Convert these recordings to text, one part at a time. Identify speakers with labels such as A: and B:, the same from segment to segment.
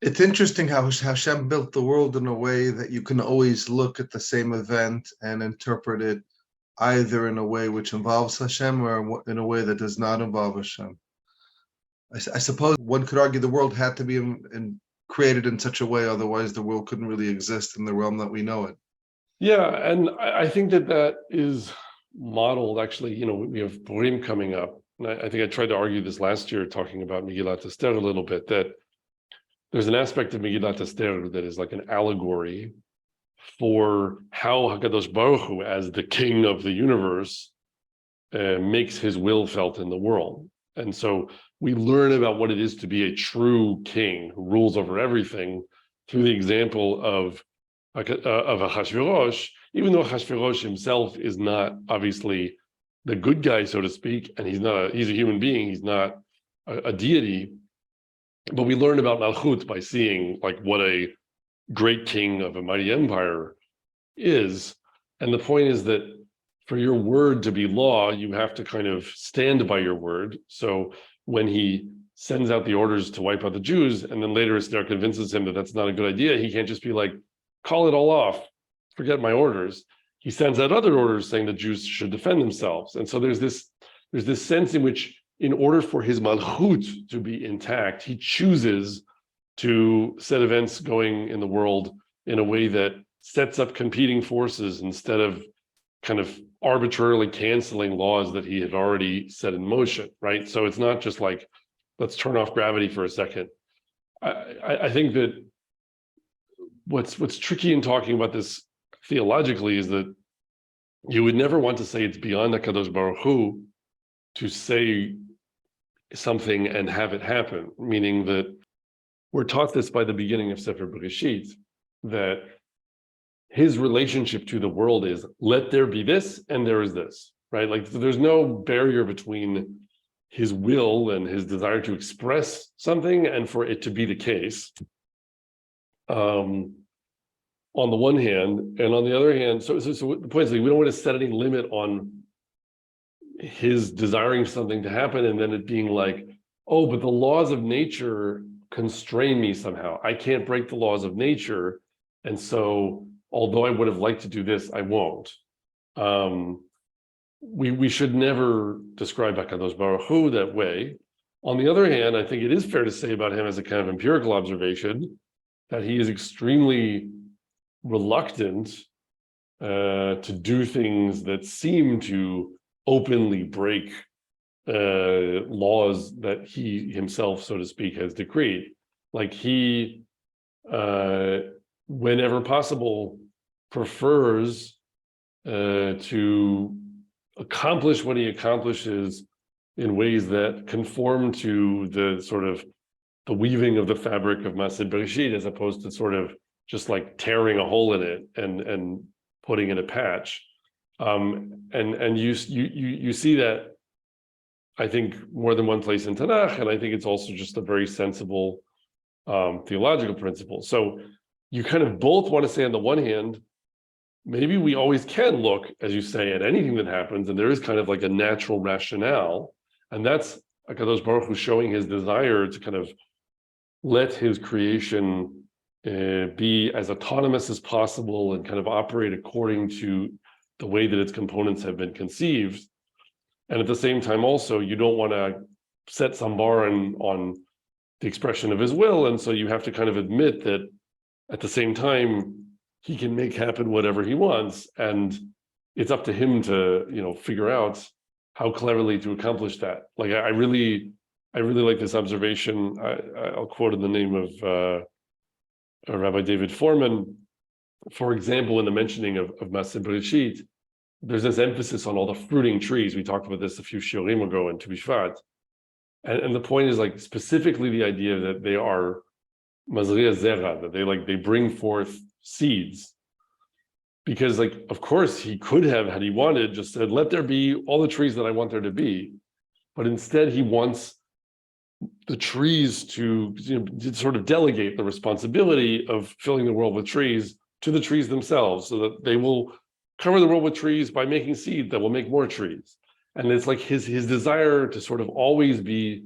A: It's interesting how Hashem built the world in a way that you can always look at the same event and interpret it either in a way which involves Hashem or in a way that does not involve Hashem. I suppose one could argue the world had to be created in such a way, otherwise the world couldn't really exist in the realm that we know it.
B: Yeah, and I think that is modeled, actually, we have Purim coming up. And I think I tried to argue this last year, talking about Megillat Esther a little bit, that there's an aspect of Megillat Esther that is like an allegory for how HaKadosh Baruch Hu, as the king of the universe, makes his will felt in the world. And so we learn about what it is to be a true king who rules over everything through the example of Ahasuerus, even though Ahasuerus himself is not obviously the good guy, so to speak, and he's a human being, he's not a deity, but we learn about Malchut by seeing like what a great king of a mighty empire is. And the point is that for your word to be law, you have to kind of stand by your word. So when he sends out the orders to wipe out the Jews, and then later Esther convinces him that that's not a good idea, he can't just be like, call it all off, forget my orders. He sends out other orders saying the Jews should defend themselves. And so there's this sense in which, in order for his malchut to be intact, he chooses to set events going in the world in a way that sets up competing forces instead of kind of arbitrarily canceling laws that he had already set in motion, right? So it's not just like, let's turn off gravity for a second. I think that what's tricky in talking about this theologically is that you would never want to say it's beyond HaKadosh Baruch Hu to say something and have it happen, meaning that we're taught this by the beginning of Sefer Bereshit, that his relationship to the world is, let there be this and there is this, right? Like there's no barrier between his will and his desire to express something and for it to be the case. On the one hand, and on the other hand, so the point is, like, we don't want to set any limit on his desiring something to happen and then it being like, oh, but the laws of nature constrain me somehow. I can't break the laws of nature. And so, although I would have liked to do this, I won't. We should never describe HaKadosh Baruch Hu that way. On the other hand, I think it is fair to say about him as a kind of empirical observation that he is extremely reluctant to do things that seem to openly break laws that he himself, so to speak, has decreed. Like he, whenever possible, prefers to accomplish what he accomplishes in ways that conform to the sort of the weaving of the fabric of Maaseh Bereshit, as opposed to sort of just like tearing a hole in it and putting in a patch. And you see that, I think, more than one place in Tanakh, and I think it's also just a very sensible theological principle. So you kind of both want to say, on the one hand, maybe we always can look, as you say, at anything that happens, and there is kind of like a natural rationale, and that's HaKadosh Baruch Hu showing his desire to kind of let his creation be as autonomous as possible and kind of operate according to the way that its components have been conceived. And at the same time, also, you don't want to set some bar on the expression of his will. And so you have to kind of admit that at the same time, he can make happen whatever he wants. And it's up to him to, figure out how cleverly to accomplish that. Like, I really like this observation. I'll quote in the name of Rabbi David Foreman. For example, in the mentioning of Maaseh Bereshit, there's this emphasis on all the fruiting trees. We talked about this a few shiurim ago in Tu B'Shvat. And the point is, like, specifically the idea that they are mazriya zera, that they bring forth seeds. Because, like, of course, he could have, had he wanted, just said, let there be all the trees that I want there to be. But instead, he wants the trees to sort of delegate the responsibility of filling the world with trees to the trees themselves, so that they will cover the world with trees by making seed that will make more trees. And it's like his desire to sort of always be,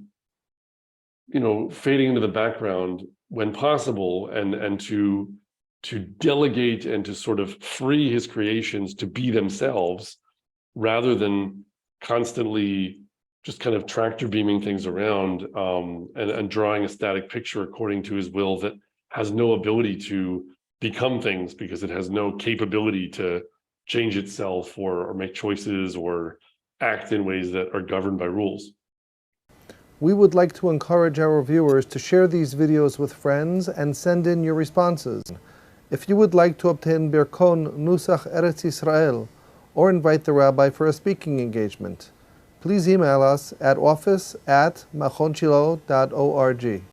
B: fading into the background when possible, and to delegate and to sort of free his creations to be themselves, rather than constantly just kind of tractor beaming things around, and drawing a static picture according to his will that has no ability to become things, because it has no capability to change itself or make choices or act in ways that are governed by rules.
C: We would like to encourage our viewers to share these videos with friends and send in your responses. If you would like to obtain Birkon Nusach Eretz Yisrael or invite the rabbi for a speaking engagement, please email us at office@machonshilo.org.